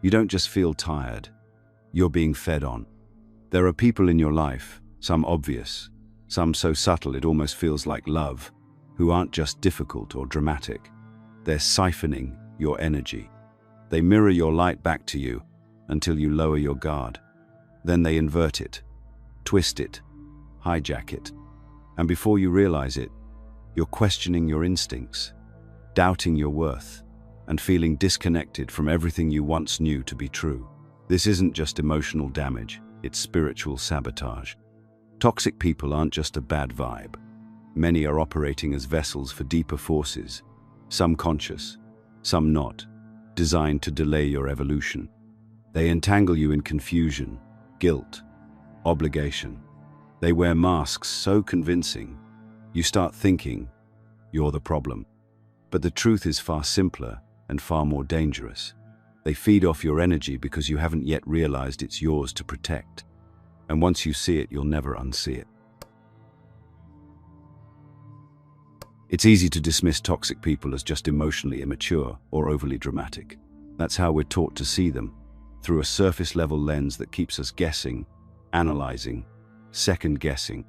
You don't just feel tired, you're being fed on. There are people in your life, some obvious, some so subtle it almost feels like love, who aren't just difficult or dramatic. They're siphoning your energy. They mirror your light back to you until you lower your guard. Then they invert it, twist it, hijack it. And before you realize it, you're questioning your instincts, doubting your worth, and feeling disconnected from everything you once knew to be true. This isn't just emotional damage, it's spiritual sabotage. Toxic people aren't just a bad vibe. Many are operating as vessels for deeper forces, some conscious, some not, designed to delay your evolution. They entangle you in confusion, guilt, obligation. They wear masks so convincing, you start thinking you're the problem. But the truth is far simpler and far more dangerous. They feed off your energy because you haven't yet realized it's yours to protect. And once you see it, you'll never unsee it. It's easy to dismiss toxic people as just emotionally immature or overly dramatic. That's how we're taught to see them, through a surface-level lens that keeps us guessing, analyzing, second-guessing.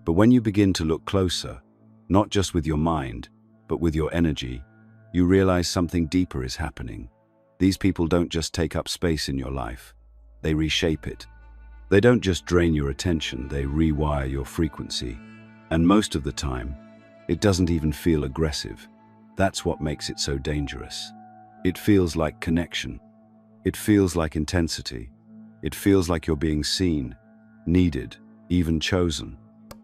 But when you begin to look closer, not just with your mind, but with your energy, you realize something deeper is happening. These people don't just take up space in your life, they reshape it. They don't just drain your attention, they rewire your frequency. And most of the time, it doesn't even feel aggressive. That's what makes it so dangerous. It feels like connection. It feels like intensity. It feels like you're being seen, needed, even chosen.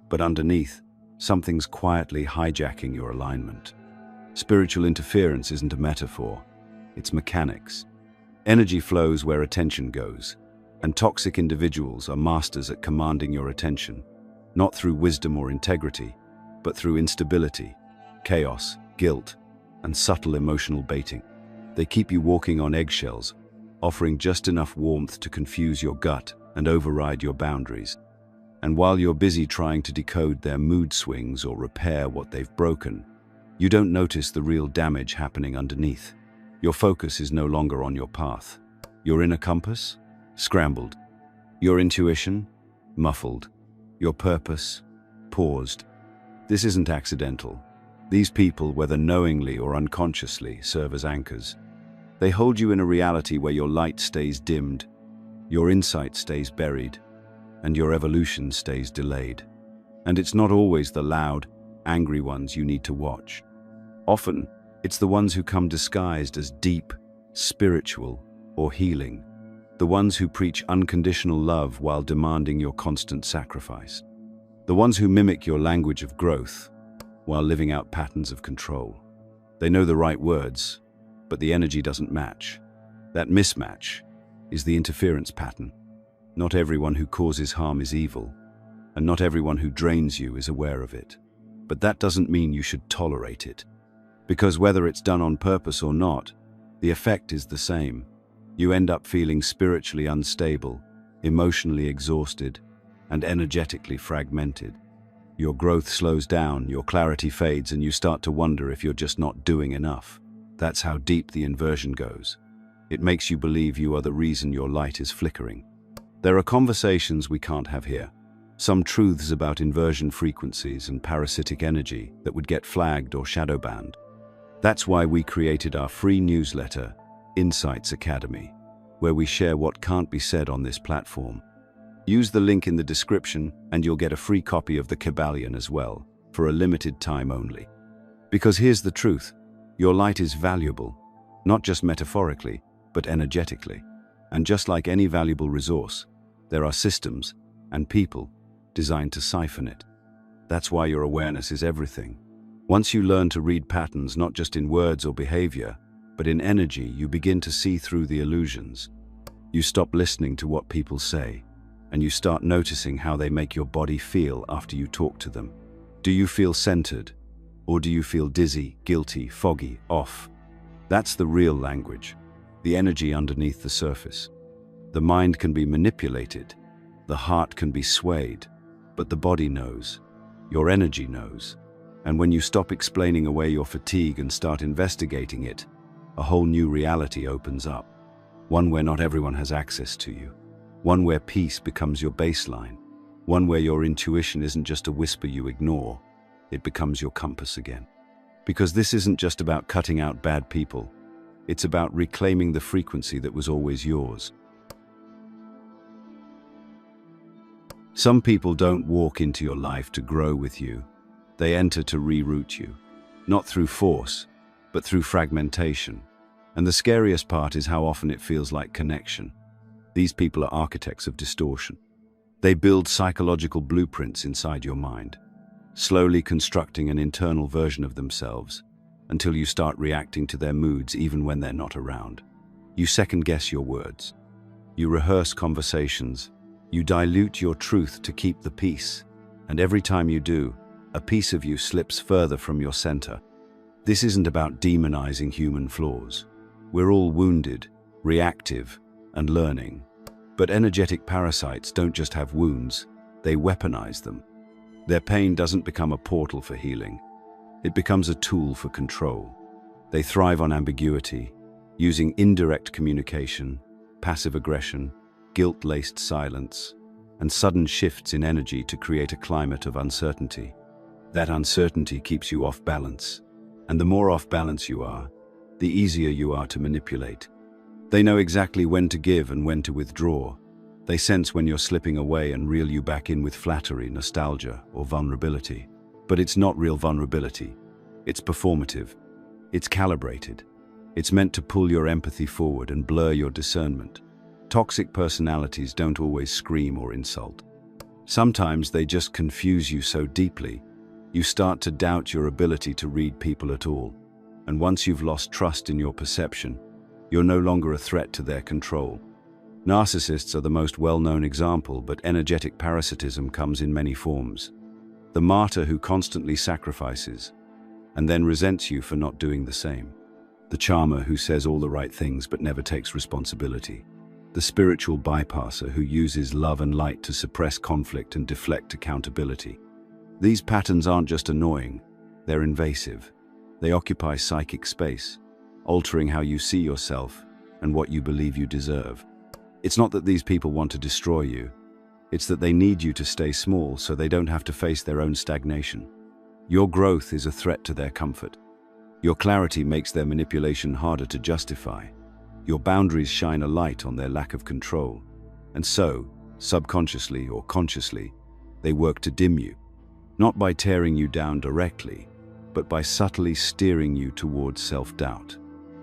But underneath, something's quietly hijacking your alignment. Spiritual interference isn't a metaphor, it's mechanics. Energy flows where attention goes, and toxic individuals are masters at commanding your attention, not through wisdom or integrity, but through instability, chaos, guilt, and subtle emotional baiting. They keep you walking on eggshells, offering just enough warmth to confuse your gut and override your boundaries. And while you're busy trying to decode their mood swings or repair what they've broken, you don't notice the real damage happening underneath. Your focus is no longer on your path. Your inner compass? Scrambled. Your intuition? Muffled. Your purpose? Paused. This isn't accidental. These people, whether knowingly or unconsciously, serve as anchors. They hold you in a reality where your light stays dimmed, your insight stays buried, and your evolution stays delayed. And it's not always the loud, angry ones you need to watch. Often, it's the ones who come disguised as deep, spiritual, or healing. The ones who preach unconditional love while demanding your constant sacrifice. The ones who mimic your language of growth while living out patterns of control. They know the right words, but the energy doesn't match. That mismatch is the interference pattern. Not everyone who causes harm is evil, and not everyone who drains you is aware of it. But that doesn't mean you should tolerate it. Because whether it's done on purpose or not, the effect is the same. You end up feeling spiritually unstable, emotionally exhausted, and energetically fragmented. Your growth slows down, your clarity fades, and you start to wonder if you're just not doing enough. That's how deep the inversion goes. It makes you believe you are the reason your light is flickering. There are conversations we can't have here. Some truths about inversion frequencies and parasitic energy that would get flagged or shadow banned. That's why we created our free newsletter, Insights Academy, where we share what can't be said on this platform. Use the link in the description and you'll get a free copy of the Kabbalion as well, for a limited time only. Because here's the truth, your light is valuable, not just metaphorically, but energetically. And just like any valuable resource, there are systems and people designed to siphon it. That's why your awareness is everything. Once you learn to read patterns not just in words or behavior, but in energy, you begin to see through the illusions. You stop listening to what people say, and you start noticing how they make your body feel after you talk to them. Do you feel centered? Or do you feel dizzy, guilty, foggy, off? That's the real language, the energy underneath the surface. The mind can be manipulated, the heart can be swayed, but the body knows, your energy knows. And when you stop explaining away your fatigue and start investigating it, a whole new reality opens up. one where not everyone has access to you, one where peace becomes your baseline, one where your intuition isn't just a whisper you ignore, it becomes your compass again. Because this isn't just about cutting out bad people, it's about reclaiming the frequency that was always yours. Some people don't walk into your life to grow with you, they enter to reroute you, not through force, but through fragmentation. And the scariest part is how often it feels like connection. These people are architects of distortion. They build psychological blueprints inside your mind, slowly constructing an internal version of themselves until you start reacting to their moods even when they're not around. You second-guess your words. You rehearse conversations. You dilute your truth to keep the peace. And every time you do, a piece of you slips further from your center. This isn't about demonizing human flaws. We're all wounded, reactive, and learning. But energetic parasites don't just have wounds, they weaponize them. Their pain doesn't become a portal for healing. It becomes a tool for control. They thrive on ambiguity, using indirect communication, passive aggression, guilt-laced silence, and sudden shifts in energy to create a climate of uncertainty. That uncertainty keeps you off balance, and the more off balance you are, the easier you are to manipulate. They know exactly when to give and when to withdraw. They sense when you're slipping away and reel you back in with flattery, nostalgia, or vulnerability. But it's not real vulnerability. It's performative. It's calibrated. It's meant to pull your empathy forward and blur your discernment. Toxic personalities don't always scream or insult. Sometimes they just confuse you so deeply, you start to doubt your ability to read people at all. And once you've lost trust in your perception, you're no longer a threat to their control. Narcissists are the most well-known example, but energetic parasitism comes in many forms. The martyr who constantly sacrifices and then resents you for not doing the same. The charmer who says all the right things but never takes responsibility. The spiritual bypasser who uses love and light to suppress conflict and deflect accountability. These patterns aren't just annoying, they're invasive. They occupy psychic space, altering how you see yourself and what you believe you deserve. It's not that these people want to destroy you. It's that they need you to stay small so they don't have to face their own stagnation. Your growth is a threat to their comfort. Your clarity makes their manipulation harder to justify. Your boundaries shine a light on their lack of control. And so, subconsciously or consciously, they work to dim you. Not by tearing you down directly, but by subtly steering you towards self-doubt.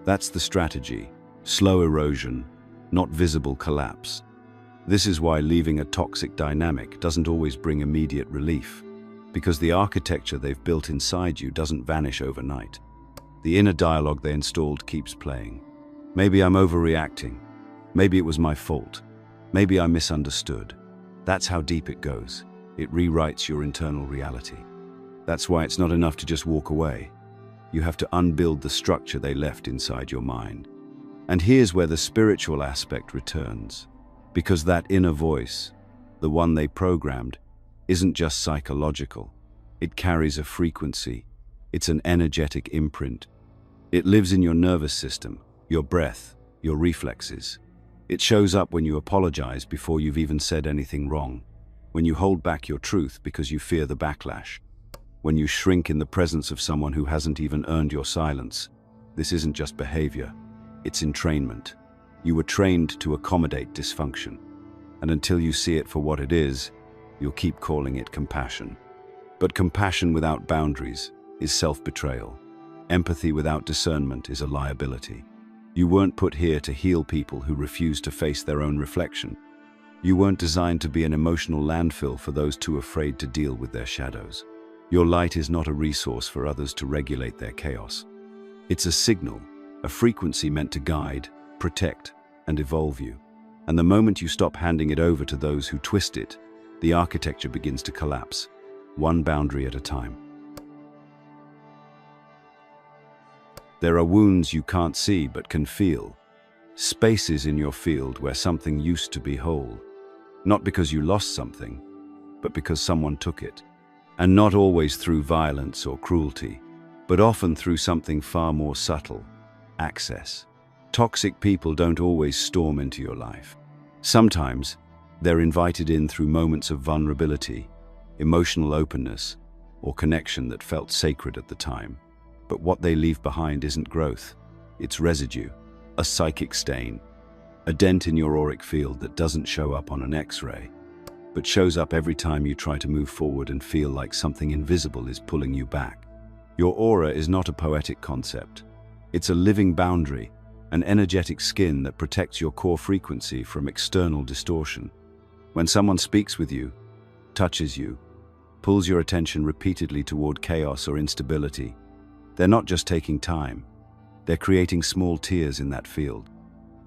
That's the strategy. Slow erosion, not visible collapse. This is why leaving a toxic dynamic doesn't always bring immediate relief, because the architecture they've built inside you doesn't vanish overnight. The inner dialogue they installed keeps playing. Maybe I'm overreacting. Maybe it was my fault. Maybe I misunderstood. That's how deep it goes. It rewrites your internal reality. That's why it's not enough to just walk away. You have to unbuild the structure they left inside your mind. And here's where the spiritual aspect returns. Because that inner voice, the one they programmed, isn't just psychological. It carries a frequency. It's an energetic imprint. It lives in your nervous system, your breath, your reflexes. It shows up when you apologize before you've even said anything wrong, when you hold back your truth because you fear the backlash, when you shrink in the presence of someone who hasn't even earned your silence. This isn't just behavior, it's entrainment. You were trained to accommodate dysfunction, and until you see it for what it is, you'll keep calling it compassion. But compassion without boundaries is self-betrayal. Empathy without discernment is a liability. You weren't put here to heal people who refuse to face their own reflection. You weren't designed to be an emotional landfill for those too afraid to deal with their shadows. Your light is not a resource for others to regulate their chaos. It's a signal, a frequency meant to guide, protect, and evolve you. And the moment you stop handing it over to those who twist it, the architecture begins to collapse, one boundary at a time. There are wounds you can't see but can feel, spaces in your field where something used to be whole, not because you lost something, but because someone took it. And not always through violence or cruelty, but often through something far more subtle: access. Toxic people don't always storm into your life. Sometimes, they're invited in through moments of vulnerability, emotional openness, or connection that felt sacred at the time. But what they leave behind isn't growth. It's residue, a psychic stain, a dent in your auric field that doesn't show up on an X-ray, but shows up every time you try to move forward and feel like something invisible is pulling you back. Your aura is not a poetic concept. It's a living boundary, an energetic skin that protects your core frequency from external distortion. When someone speaks with you, touches you, pulls your attention repeatedly toward chaos or instability, they're not just taking time, they're creating small tears in that field.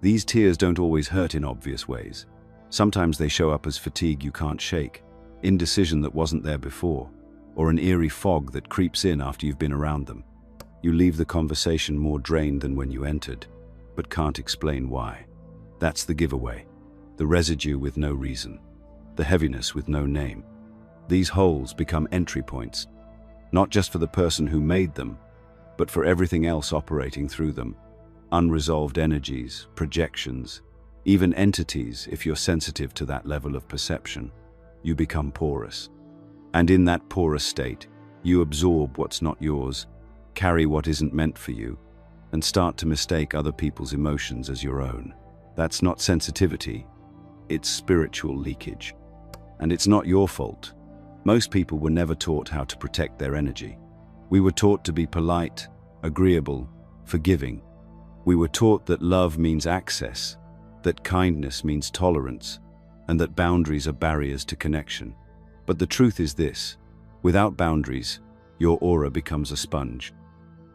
These tears don't always hurt in obvious ways. Sometimes they show up as fatigue you can't shake, indecision that wasn't there before, or an eerie fog that creeps in after you've been around them. You leave the conversation more drained than when you entered, but can't explain why. That's the giveaway. The residue with no reason. The heaviness with no name. These holes become entry points, not just for the person who made them, but for everything else operating through them. Unresolved energies, projections, even entities. If you're sensitive to that level of perception, you become porous. And in that porous state, you absorb what's not yours, carry what isn't meant for you, and start to mistake other people's emotions as your own. That's not sensitivity, it's spiritual leakage. And it's not your fault. Most people were never taught how to protect their energy. We were taught to be polite, agreeable, forgiving. We were taught that love means access, that kindness means tolerance, and that boundaries are barriers to connection. But the truth is this: without boundaries, your aura becomes a sponge.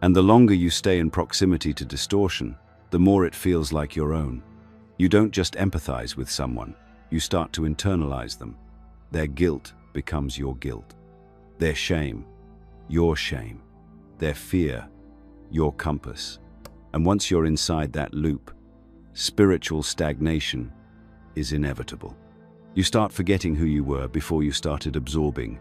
And the longer you stay in proximity to distortion, the more it feels like your own. You don't just empathize with someone, you start to internalize them. Their guilt becomes your guilt. Their shame, your shame. Their fear, your compass. And once you're inside that loop, spiritual stagnation is inevitable. You start forgetting who you were before you started absorbing.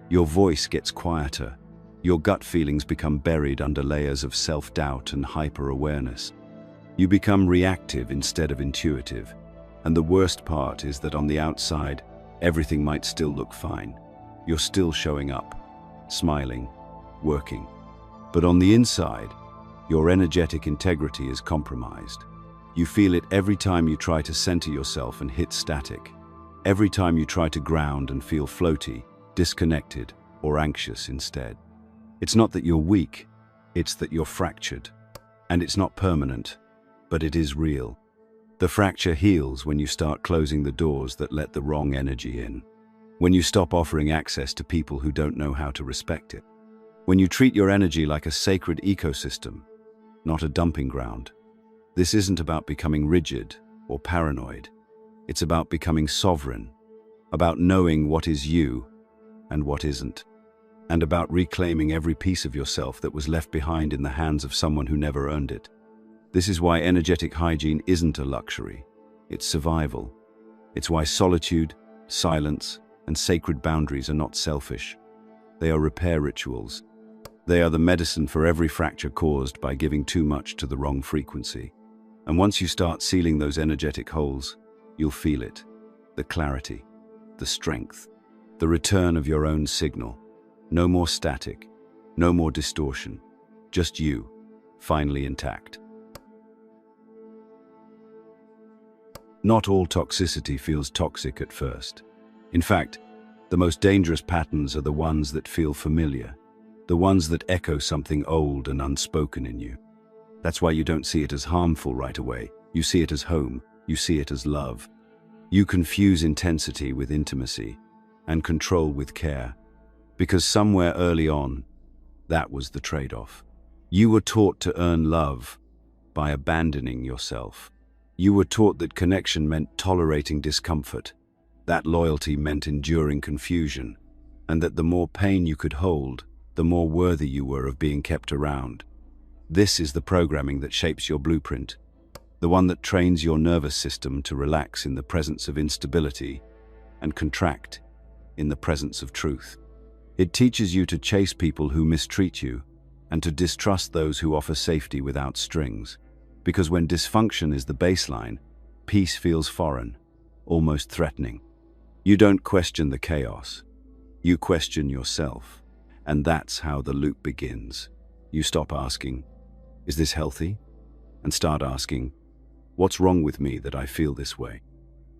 Your voice gets quieter. Your gut feelings become buried under layers of self-doubt and hyper-awareness. You become reactive instead of intuitive. And the worst part is that on the outside, everything might still look fine. You're still showing up, smiling, working. But on the inside, your energetic integrity is compromised. You feel it every time you try to center yourself and hit static. Every time you try to ground and feel floaty, disconnected, or anxious instead. It's not that you're weak, it's that you're fractured. And it's not permanent, but it is real. The fracture heals when you start closing the doors that let the wrong energy in. When you stop offering access to people who don't know how to respect it. When you treat your energy like a sacred ecosystem, not a dumping ground. This isn't about becoming rigid or paranoid. It's about becoming sovereign, about knowing what is you and what isn't, and about reclaiming every piece of yourself that was left behind in the hands of someone who never earned it. This is why energetic hygiene isn't a luxury. It's survival. It's why solitude, silence, and sacred boundaries are not selfish. They are repair rituals. They are the medicine for every fracture caused by giving too much to the wrong frequency. And once you start sealing those energetic holes, you'll feel it. The clarity, the strength, the return of your own signal. No more static, no more distortion. Just you, finally intact. Not all toxicity feels toxic at first. In fact, the most dangerous patterns are the ones that feel familiar, the ones that echo something old and unspoken in you. That's why you don't see it as harmful right away. You see it as home. You see it as love. You confuse intensity with intimacy and control with care, because somewhere early on, that was the trade-off. You were taught to earn love by abandoning yourself. You were taught that connection meant tolerating discomfort, that loyalty meant enduring confusion, and that the more pain you could hold, the more worthy you were of being kept around. This is the programming that shapes your blueprint, the one that trains your nervous system to relax in the presence of instability and contract in the presence of truth. It teaches you to chase people who mistreat you and to distrust those who offer safety without strings. Because when dysfunction is the baseline, peace feels foreign, almost threatening. You don't question the chaos. You question yourself. And that's how the loop begins. You stop asking, "Is this healthy?" and start asking, "What's wrong with me that I feel this way?"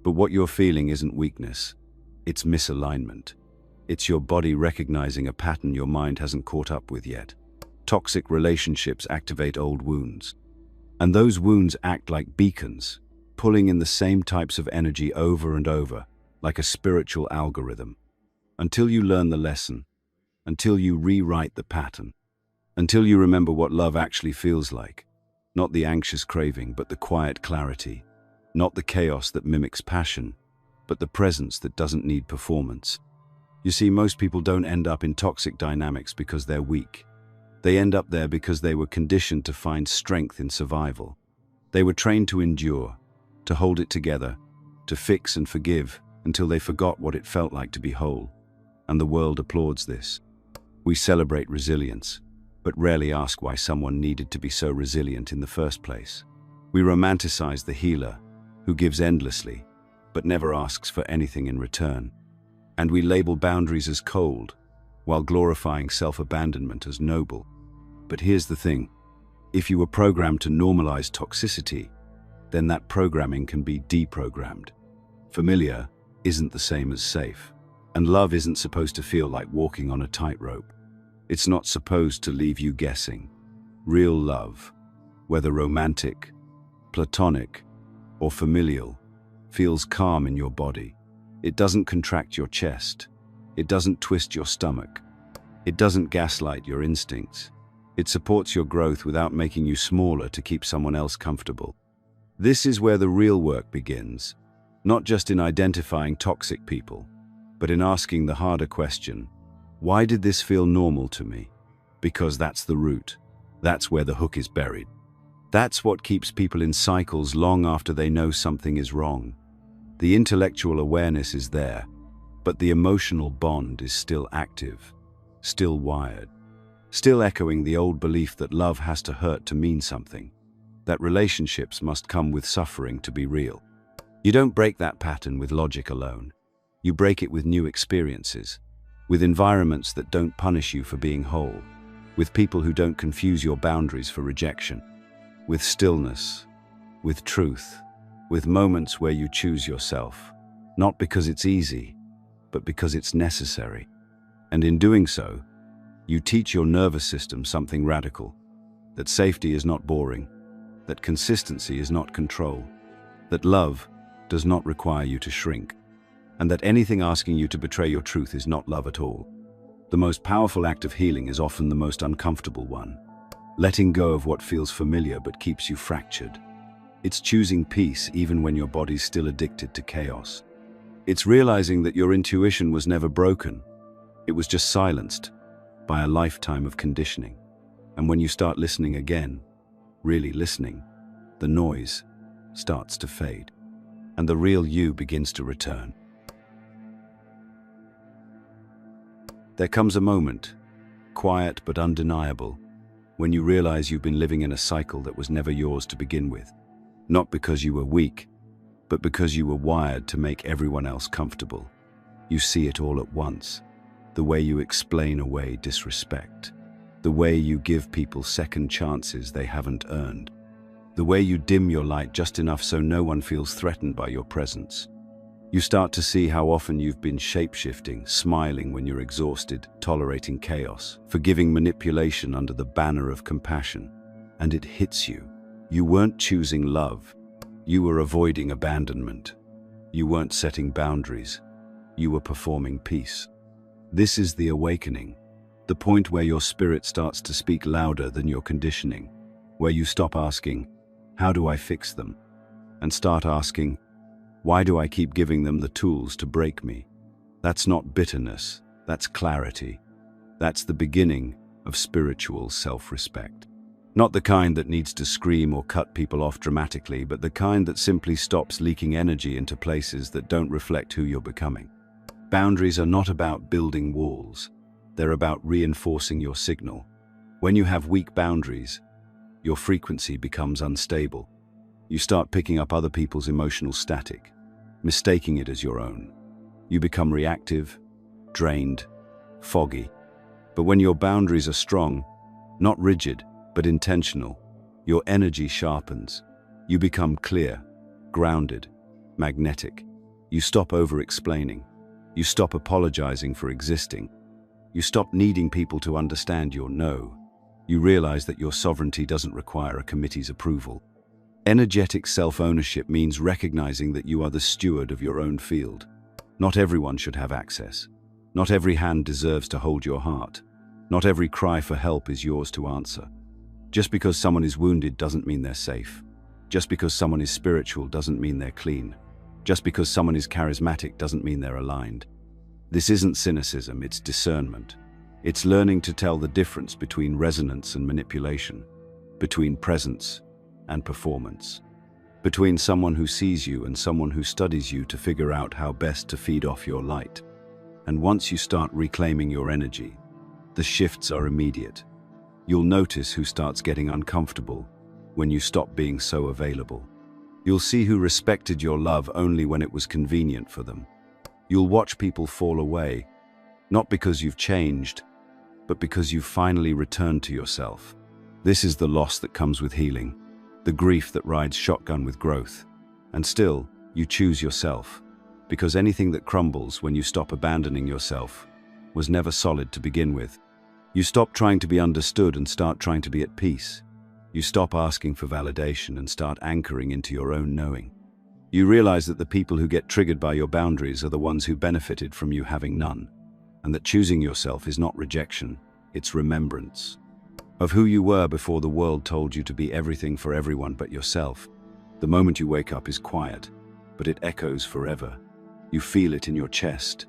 But what you're feeling isn't weakness. It's misalignment. It's your body recognizing a pattern your mind hasn't caught up with yet. Toxic relationships activate old wounds. And those wounds act like beacons, pulling in the same types of energy over and over, like a spiritual algorithm. Until you learn the lesson, until you rewrite the pattern, until you remember what love actually feels like. Not the anxious craving, but the quiet clarity. Not the chaos that mimics passion, but the presence that doesn't need performance. You see, most people don't end up in toxic dynamics because they're weak. They end up there because they were conditioned to find strength in survival. They were trained to endure, to hold it together, to fix and forgive until they forgot what it felt like to be whole. And the world applauds this. We celebrate resilience, but rarely ask why someone needed to be so resilient in the first place. We romanticize the healer, who gives endlessly, but never asks for anything in return. And we label boundaries as cold, while glorifying self-abandonment as noble. But here's the thing. If you were programmed to normalize toxicity, then that programming can be deprogrammed. Familiar isn't the same as safe. And love isn't supposed to feel like walking on a tightrope. It's not supposed to leave you guessing. Real love, whether romantic, platonic, or familial, feels calm in your body. It doesn't contract your chest. It doesn't twist your stomach. It doesn't gaslight your instincts. It supports your growth without making you smaller to keep someone else comfortable. This is where the real work begins, not just in identifying toxic people, but in asking the harder question, why did this feel normal to me? Because that's the root. That's where the hook is buried. That's what keeps people in cycles long after they know something is wrong. The intellectual awareness is there, but the emotional bond is still active, still wired, still echoing the old belief that love has to hurt to mean something, that relationships must come with suffering to be real. You don't break that pattern with logic alone. You break it with new experiences, with environments that don't punish you for being whole, with people who don't confuse your boundaries for rejection, with stillness, with truth, with moments where you choose yourself, not because it's easy, but because it's necessary. And in doing so, you teach your nervous system something radical, that safety is not boring, that consistency is not control, that love does not require you to shrink, and that anything asking you to betray your truth is not love at all. The most powerful act of healing is often the most uncomfortable one. Letting go of what feels familiar but keeps you fractured. It's choosing peace even when your body's still addicted to chaos. It's realizing that your intuition was never broken. It was just silenced by a lifetime of conditioning. And when you start listening again, really listening, the noise starts to fade, and the real you begins to return. There comes a moment, quiet but undeniable, when you realize you've been living in a cycle that was never yours to begin with. Not because you were weak, but because you were wired to make everyone else comfortable. You see it all at once. The way you explain away disrespect. The way you give people second chances they haven't earned. The way you dim your light just enough so no one feels threatened by your presence. You start to see how often you've been shape-shifting, smiling when you're exhausted, tolerating chaos, forgiving manipulation under the banner of compassion. And it hits you. You weren't choosing love. You were avoiding abandonment. You weren't setting boundaries. You were performing peace. This is the awakening, the point where your spirit starts to speak louder than your conditioning, where you stop asking, "How do I fix them?" and start asking, "Why do I keep giving them the tools to break me?" That's not bitterness, that's clarity. That's the beginning of spiritual self-respect. Not the kind that needs to scream or cut people off dramatically, but the kind that simply stops leaking energy into places that don't reflect who you're becoming. Boundaries are not about building walls. They're about reinforcing your signal. When you have weak boundaries, your frequency becomes unstable. You start picking up other people's emotional static, mistaking it as your own. You become reactive, drained, foggy. But when your boundaries are strong, not rigid, but intentional, your energy sharpens. You become clear, grounded, magnetic. You stop over-explaining. You stop apologizing for existing. You stop needing people to understand your no. You realize that your sovereignty doesn't require a committee's approval. Energetic self-ownership means recognizing that you are the steward of your own field. Not everyone should have access. Not every hand deserves to hold your heart. Not every cry for help is yours to answer. Just because someone is wounded doesn't mean they're safe. Just because someone is spiritual doesn't mean they're clean. Just because someone is charismatic doesn't mean they're aligned. This isn't cynicism, it's discernment. It's learning to tell the difference between resonance and manipulation, between presence and performance, between someone who sees you and someone who studies you to figure out how best to feed off your light. And once you start reclaiming your energy, the shifts are immediate. You'll notice who starts getting uncomfortable when you stop being so available. You'll see who respected your love only when it was convenient for them. You'll watch people fall away, not because you've changed, but because you've finally returned to yourself. This is the loss that comes with healing, the grief that rides shotgun with growth. And still, you choose yourself, because anything that crumbles when you stop abandoning yourself was never solid to begin with. You stop trying to be understood and start trying to be at peace. You stop asking for validation and start anchoring into your own knowing. You realize that the people who get triggered by your boundaries are the ones who benefited from you having none, and that choosing yourself is not rejection, it's remembrance of who you were before the world told you to be everything for everyone but yourself. The moment you wake up is quiet, but it echoes forever. You feel it in your chest,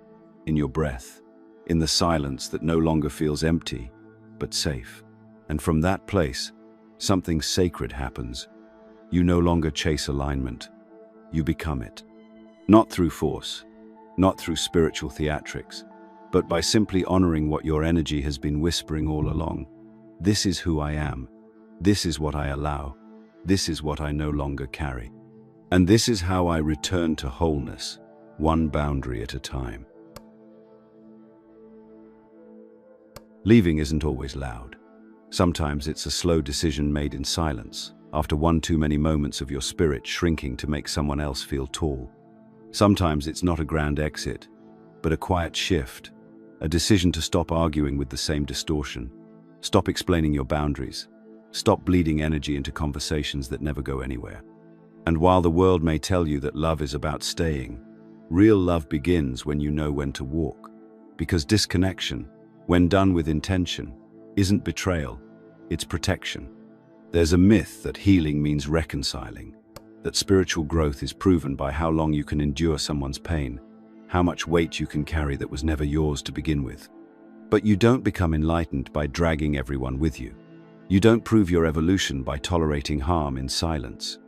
in your breath, in the silence that no longer feels empty, but safe. And from that place, something sacred happens. You no longer chase alignment. You become it. Not through force, not through spiritual theatrics, but by simply honoring what your energy has been whispering all along. This is who I am. This is what I allow. This is what I no longer carry. And this is how I return to wholeness, one boundary at a time. Leaving isn't always loud. Sometimes it's a slow decision made in silence, after one too many moments of your spirit shrinking to make someone else feel tall. Sometimes it's not a grand exit, but a quiet shift, a decision to stop arguing with the same distortion, stop explaining your boundaries, stop bleeding energy into conversations that never go anywhere. And while the world may tell you that love is about staying, real love begins when you know when to walk. Because disconnection, when done with intention, isn't betrayal, it's protection. There's a myth that healing means reconciling, that spiritual growth is proven by how long you can endure someone's pain, how much weight you can carry that was never yours to begin with. But you don't become enlightened by dragging everyone with you. You don't prove your evolution by tolerating harm in silence.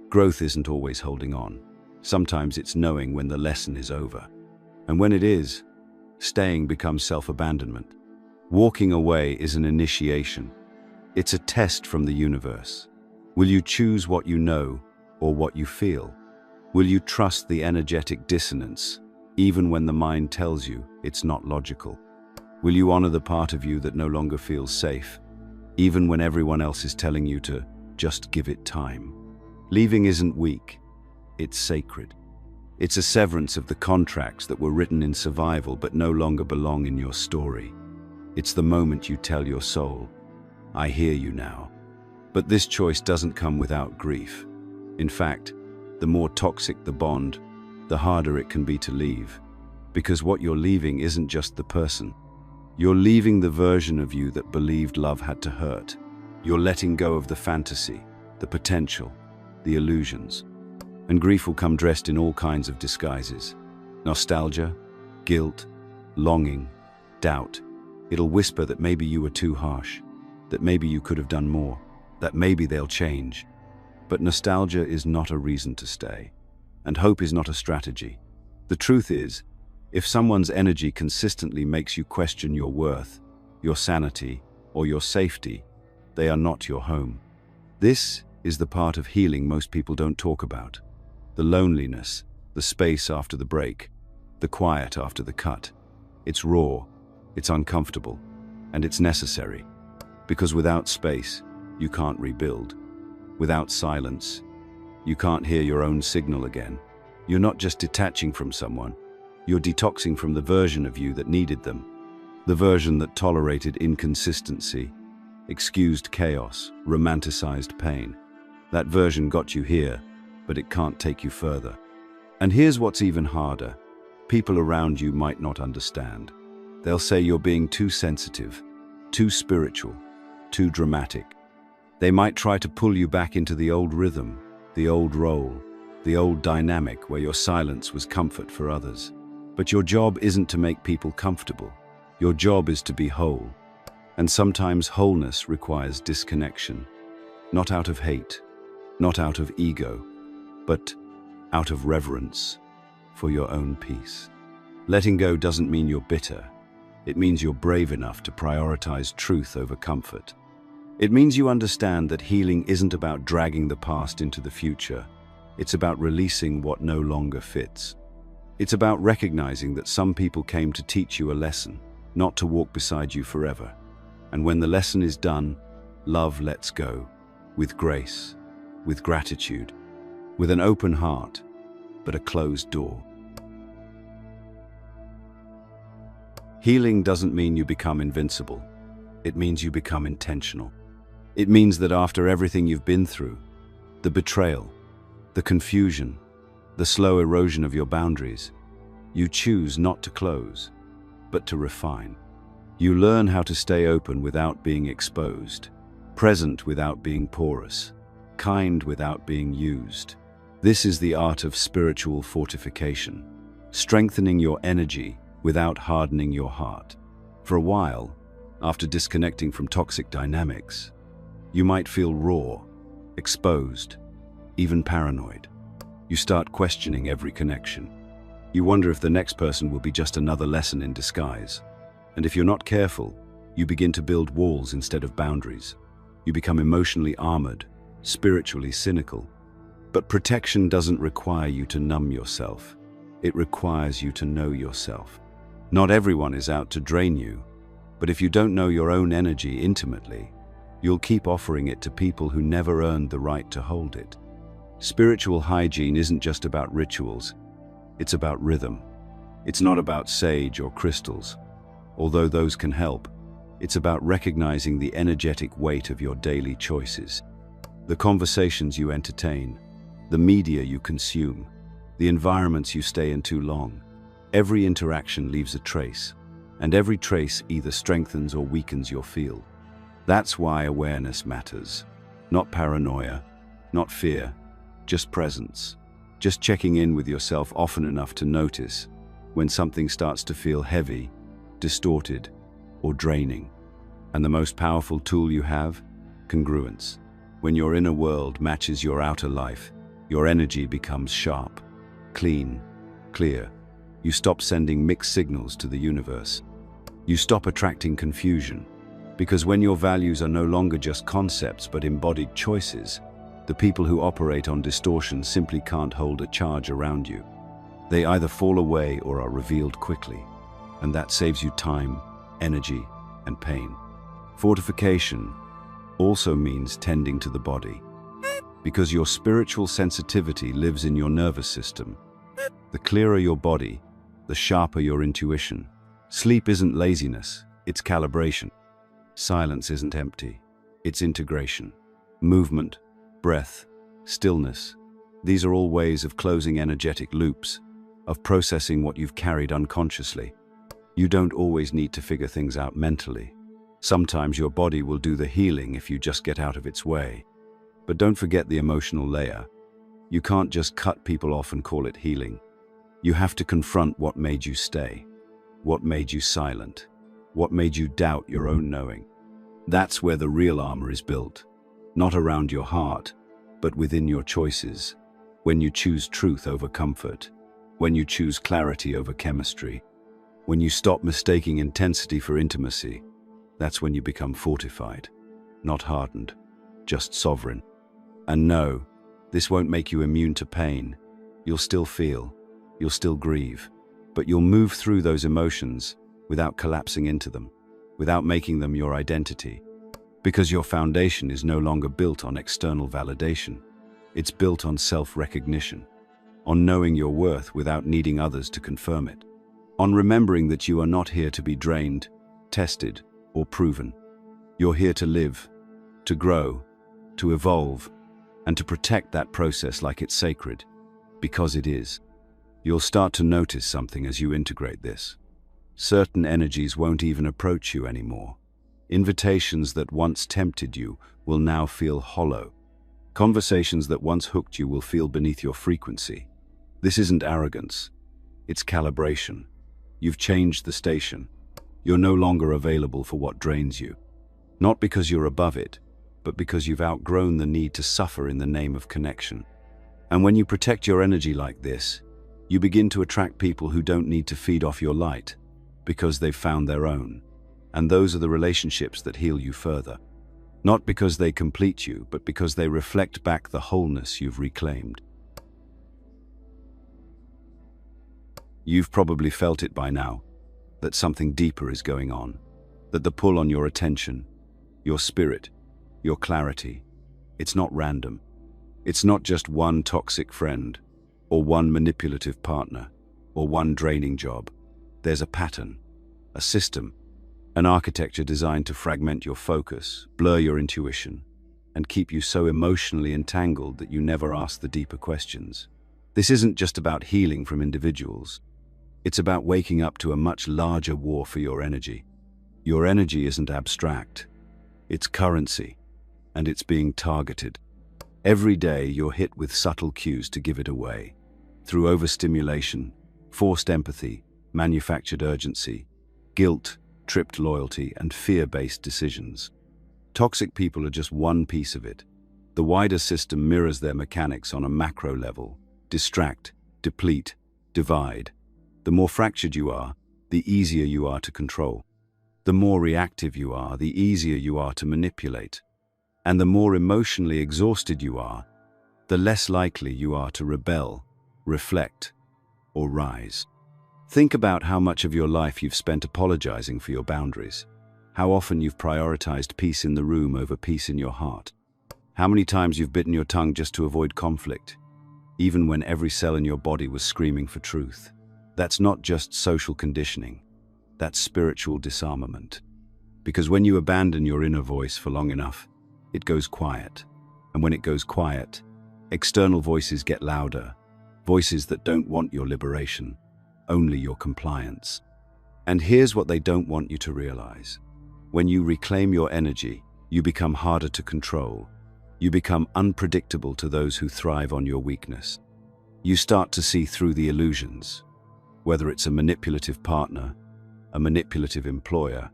Growth isn't always holding on. Sometimes it's knowing when the lesson is over. And when it is, staying becomes self-abandonment. Walking away is an initiation. It's a test from the universe. Will you choose what you know or what you feel? Will you trust the energetic dissonance, even when the mind tells you it's not logical? Will you honor the part of you that no longer feels safe, even when everyone else is telling you to just give it time? Leaving isn't weak, it's sacred. It's a severance of the contracts that were written in survival but no longer belong in your story. It's the moment you tell your soul, I hear you now. But this choice doesn't come without grief. In fact, the more toxic the bond, the harder it can be to leave. Because what you're leaving isn't just the person. You're leaving the version of you that believed love had to hurt. You're letting go of the fantasy, the potential, the illusions. And grief will come dressed in all kinds of disguises. Nostalgia, guilt, longing, doubt. It'll whisper that maybe you were too harsh, that maybe you could have done more, that maybe they'll change. But nostalgia is not a reason to stay, and hope is not a strategy. The truth is, if someone's energy consistently makes you question your worth, your sanity, or your safety, they are not your home. This is the part of healing most people don't talk about. The loneliness, the space after the break, the quiet after the cut. It's raw, it's uncomfortable, and it's necessary. Because without space, you can't rebuild. Without silence, you can't hear your own signal again. You're not just detaching from someone, you're detoxing from the version of you that needed them. The version that tolerated inconsistency, excused chaos, romanticized pain. That version got you here, but it can't take you further. And here's what's even harder. People around you might not understand. They'll say you're being too sensitive, too spiritual, too dramatic. They might try to pull you back into the old rhythm, the old role, the old dynamic where your silence was comfort for others. But your job isn't to make people comfortable. Your job is to be whole. And sometimes wholeness requires disconnection. Not out of hate, not out of ego, but out of reverence for your own peace. Letting go doesn't mean you're bitter. It means you're brave enough to prioritize truth over comfort. It means you understand that healing isn't about dragging the past into the future. It's about releasing what no longer fits. It's about recognizing that some people came to teach you a lesson, not to walk beside you forever. And when the lesson is done, love lets go, with grace, with gratitude, with an open heart, but a closed door. Healing doesn't mean you become invincible. It means you become intentional. It means that after everything you've been through, the betrayal, the confusion, the slow erosion of your boundaries, you choose not to close, but to refine. You learn how to stay open without being exposed, present without being porous, kind without being used. This is the art of spiritual fortification, strengthening your energy without hardening your heart. For a while, after disconnecting from toxic dynamics, you might feel raw, exposed, even paranoid. You start questioning every connection. You wonder if the next person will be just another lesson in disguise. And if you're not careful, you begin to build walls instead of boundaries. You become emotionally armored, spiritually cynical. But protection doesn't require you to numb yourself. It requires you to know yourself. Not everyone is out to drain you, but if you don't know your own energy intimately, you'll keep offering it to people who never earned the right to hold it. Spiritual hygiene isn't just about rituals, it's about rhythm. It's not about sage or crystals. Although those can help, it's about recognizing the energetic weight of your daily choices. The conversations you entertain, the media you consume, the environments you stay in too long. Every interaction leaves a trace, and every trace either strengthens or weakens your field. That's why awareness matters. Not paranoia, not fear, just presence. Just checking in with yourself often enough to notice when something starts to feel heavy, distorted, or draining. And the most powerful tool you have? Congruence. When your inner world matches your outer life, your energy becomes sharp, clean, clear. You stop sending mixed signals to the universe. You stop attracting confusion. Because when your values are no longer just concepts but embodied choices, the people who operate on distortion simply can't hold a charge around you. They either fall away or are revealed quickly. And that saves you time, energy, and pain. Fortification also means tending to the body. Because your spiritual sensitivity lives in your nervous system. The clearer your body, the sharper your intuition. Sleep isn't laziness, it's calibration. Silence isn't empty, it's integration. Movement, breath, stillness. These are all ways of closing energetic loops, of processing what you've carried unconsciously. You don't always need to figure things out mentally. Sometimes your body will do the healing if you just get out of its way. But don't forget the emotional layer. You can't just cut people off and call it healing. You have to confront what made you stay, what made you silent, what made you doubt your own knowing. That's where the real armor is built, not around your heart, but within your choices. When you choose truth over comfort, when you choose clarity over chemistry, when you stop mistaking intensity for intimacy, that's when you become fortified, not hardened. just sovereign. And no, this won't make you immune to pain. You'll still feel, you'll still grieve, but you'll move through those emotions without collapsing into them, without making them your identity. Because your foundation is no longer built on external validation. It's built on self-recognition, on knowing your worth without needing others to confirm it, on remembering that you are not here to be drained, tested, or proven. You're here to live, to grow, to evolve, and to protect that process like it's sacred, because it is. You'll start to notice something as you integrate this. Certain energies won't even approach you anymore. Invitations that once tempted you will now feel hollow. Conversations that once hooked you will feel beneath your frequency. This isn't arrogance. It's calibration. You've changed the station. You're no longer available for what drains you. Not because you're above it, but because you've outgrown the need to suffer in the name of connection. And when you protect your energy like this, you begin to attract people who don't need to feed off your light, because they've found their own. And those are the relationships that heal you further. Not because they complete you, but because they reflect back the wholeness you've reclaimed. You've probably felt it by now, that something deeper is going on, that the pull on your attention, your spirit, your clarity, it's not random. It's not just one toxic friend, or one manipulative partner, or one draining job. There's a pattern, a system, an architecture designed to fragment your focus, blur your intuition, and keep you so emotionally entangled that you never ask the deeper questions. This isn't just about healing from individuals. It's about waking up to a much larger war for your energy. Your energy isn't abstract. It's currency, and it's being targeted. Every day you're hit with subtle cues to give it away. Through overstimulation, forced empathy, manufactured urgency, guilt, tripped loyalty, and fear-based decisions. Toxic people are just one piece of it. The wider system mirrors their mechanics on a macro level. Distract, deplete, divide. The more fractured you are, the easier you are to control. The more reactive you are, the easier you are to manipulate. And the more emotionally exhausted you are, the less likely you are to rebel, reflect, or rise. Think about how much of your life you've spent apologizing for your boundaries. How often you've prioritized peace in the room over peace in your heart. How many times you've bitten your tongue just to avoid conflict, even when every cell in your body was screaming for truth. That's not just social conditioning. That's spiritual disarmament. Because when you abandon your inner voice for long enough, it goes quiet. And when it goes quiet, external voices get louder. Voices that don't want your liberation, only your compliance. And here's what they don't want you to realize. When you reclaim your energy, you become harder to control. You become unpredictable to those who thrive on your weakness. You start to see through the illusions, whether it's a manipulative partner, a manipulative employer,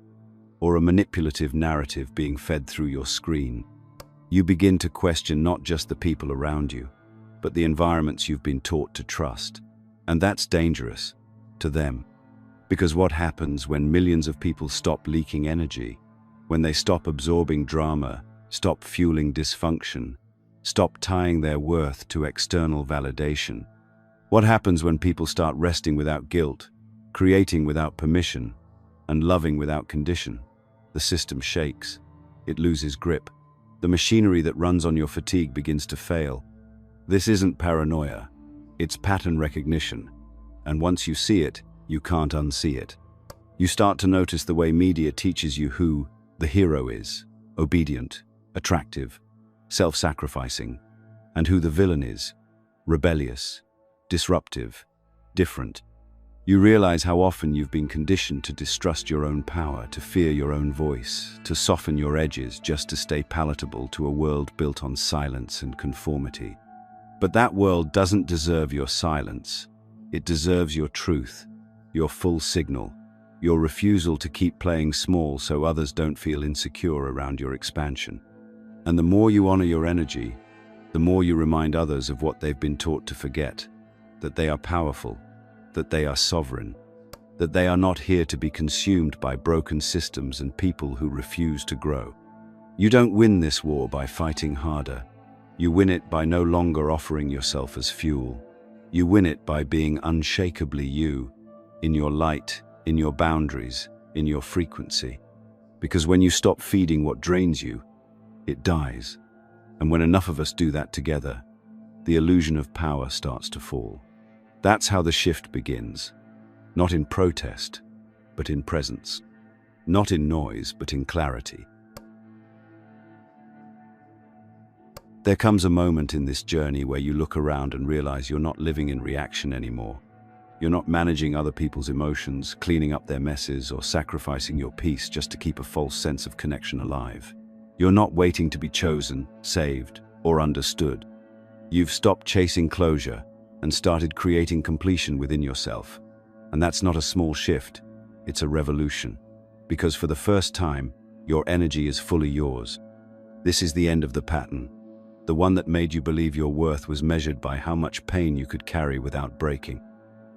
or a manipulative narrative being fed through your screen. You begin to question not just the people around you, but the environments you've been taught to trust. And that's dangerous to them. Because what happens when millions of people stop leaking energy, when they stop absorbing drama, stop fueling dysfunction, stop tying their worth to external validation? What happens when people start resting without guilt, creating without permission, and loving without condition? The system shakes. It loses grip. The machinery that runs on your fatigue begins to fail. This isn't paranoia. It's pattern recognition. And once you see it, you can't unsee it. You start to notice the way media teaches you who the hero is: obedient, attractive, self-sacrificing, and who the villain is: rebellious, disruptive, different. You realize how often you've been conditioned to distrust your own power, to fear your own voice, to soften your edges just to stay palatable to a world built on silence and conformity. But that world doesn't deserve your silence. It deserves your truth, your full signal, your refusal to keep playing small so others don't feel insecure around your expansion. And the more you honor your energy, the more you remind others of what they've been taught to forget: that they are powerful, that they are sovereign, that they are not here to be consumed by broken systems and people who refuse to grow. You don't win this war by fighting harder. You win it by no longer offering yourself as fuel. You win it by being unshakably you, in your light, in your boundaries, in your frequency. Because when you stop feeding what drains you, it dies. And when enough of us do that together, the illusion of power starts to fall. That's how the shift begins. Not in protest, but in presence. Not in noise, but in clarity. There comes a moment in this journey where you look around and realize you're not living in reaction anymore. You're not managing other people's emotions, cleaning up their messes, or sacrificing your peace just to keep a false sense of connection alive. You're not waiting to be chosen, saved, or understood. You've stopped chasing closure and started creating completion within yourself. And that's not a small shift, it's a revolution. Because for the first time, your energy is fully yours. This is the end of the pattern, the one that made you believe your worth was measured by how much pain you could carry without breaking.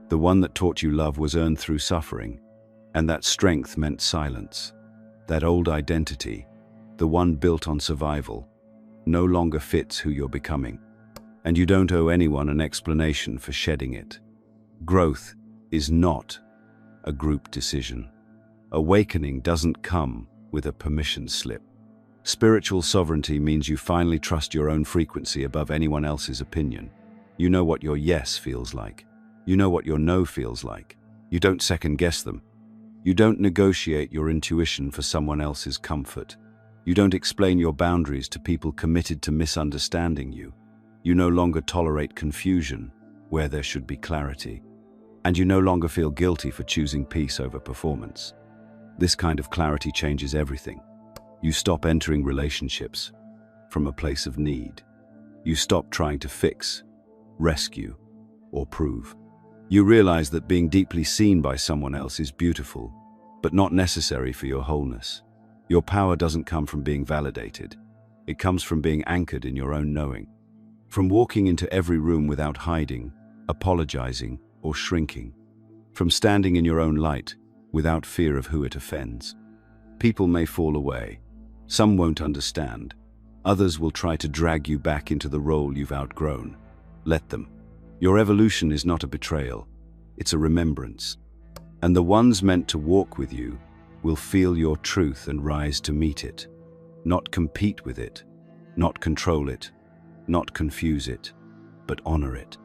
The one that taught you love was earned through suffering, and that strength meant silence. That old identity, the one built on survival, no longer fits who you're becoming. And you don't owe anyone an explanation for shedding it. Growth is not a group decision. Awakening doesn't come with a permission slip. Spiritual sovereignty means you finally trust your own frequency above anyone else's opinion. You know what your yes feels like. You know what your no feels like. You don't second-guess them. You don't negotiate your intuition for someone else's comfort. You don't explain your boundaries to people committed to misunderstanding you. You no longer tolerate confusion where there should be clarity. And you no longer feel guilty for choosing peace over performance. This kind of clarity changes everything. You stop entering relationships from a place of need. You stop trying to fix, rescue, or prove. You realize that being deeply seen by someone else is beautiful, but not necessary for your wholeness. Your power doesn't come from being validated. It comes from being anchored in your own knowing. From walking into every room without hiding, apologizing, or shrinking. From standing in your own light without fear of who it offends. People may fall away. Some won't understand. Others will try to drag you back into the role you've outgrown. Let them. Your evolution is not a betrayal. It's a remembrance. And the ones meant to walk with you will feel your truth and rise to meet it. Not compete with it. Not control it. Not confuse it. But honor it.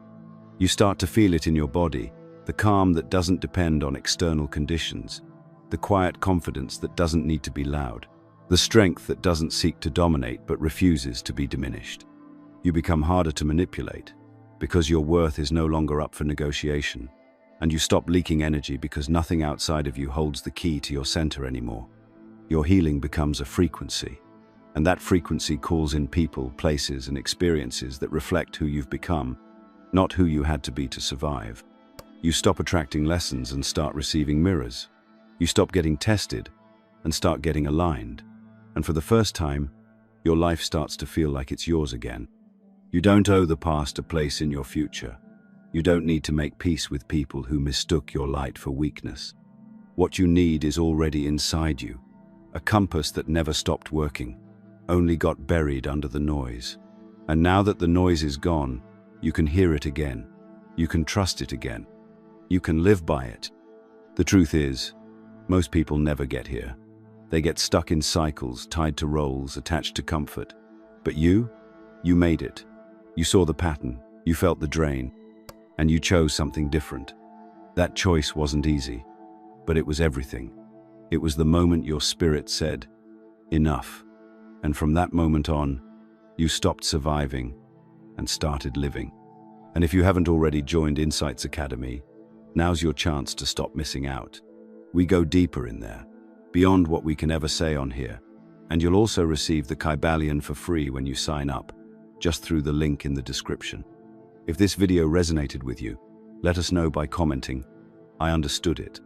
You start to feel it in your body, the calm that doesn't depend on external conditions, the quiet confidence that doesn't need to be loud, the strength that doesn't seek to dominate but refuses to be diminished. You become harder to manipulate because your worth is no longer up for negotiation, and you stop leaking energy because nothing outside of you holds the key to your center anymore. Your healing becomes a frequency, and that frequency calls in people, places, and experiences that reflect who you've become, not who you had to be to survive. You stop attracting lessons and start receiving mirrors. You stop getting tested and start getting aligned. And for the first time, your life starts to feel like it's yours again. You don't owe the past a place in your future. You don't need to make peace with people who mistook your light for weakness. What you need is already inside you, a compass that never stopped working, only got buried under the noise. And now that the noise is gone, you can hear it again. You can trust it again. You can live by it. The truth is, most people never get here. They get stuck in cycles, tied to roles, attached to comfort. But you made it. You saw the pattern, you felt the drain, and you chose something different. That choice wasn't easy, but it was everything. It was the moment your spirit said, enough. And from that moment on, you stopped surviving and started living. And if you haven't already joined Insights Academy, now's your chance to stop missing out. We go deeper in there, beyond what we can ever say on here. And you'll also receive the Kybalion for free when you sign up, just through the link in the description. If this video resonated with you, let us know by commenting, "I understood it."